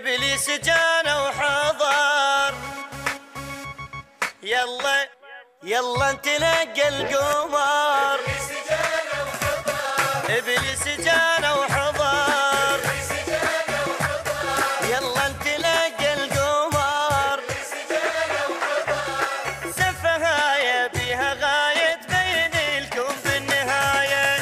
إبليس جانا وحضر، يلا يلا نتلقى القمر. إبليس جانا وحضر، يلا نتلقى القمر. سفهاية بيها غاية بين الكون بالنهاية.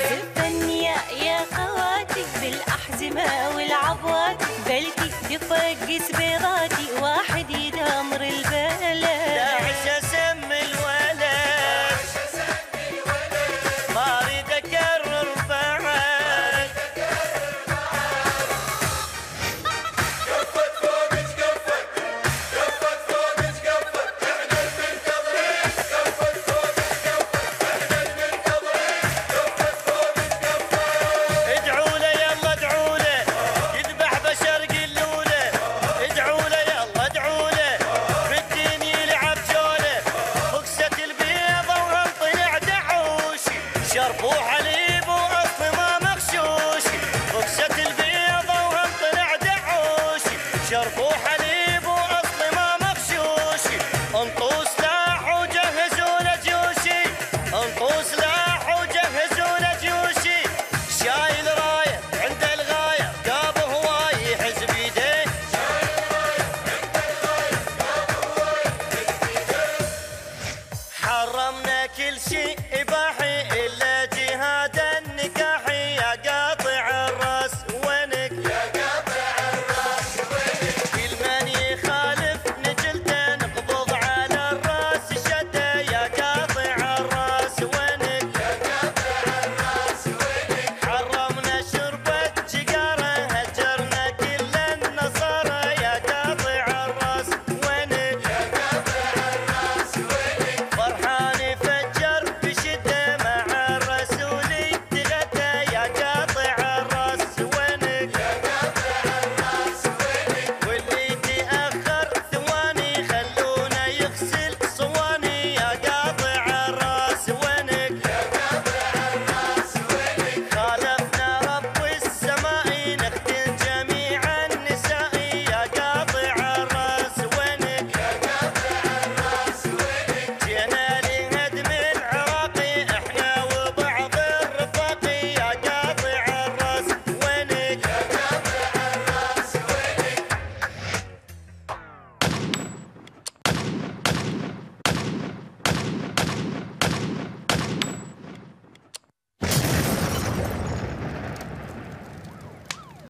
زفن يا خواتي بالأحزمة والعبوات، بلكي يفقس بيضاتي واحد يدمر البلد. داعش اسم الولد، ما اريد اكرر بعد. كفت فوقك كفت، كفت فوقك كفت، احنا المنتظرين. كفت فوقك كفت، احنا المنتظرين. كفت فوقك كفت. ادعوا له يلا ادعوا له، يذبح بشر قلوله. ادعوا له يلا ادعوا له، بالدين يلعب جوله. فقسة البيضة وهم طلع دعوشي، شربوا حليب واصل ما مغشوشي. فقسة البيضة وهم طلع دعوشي، شربوا حليب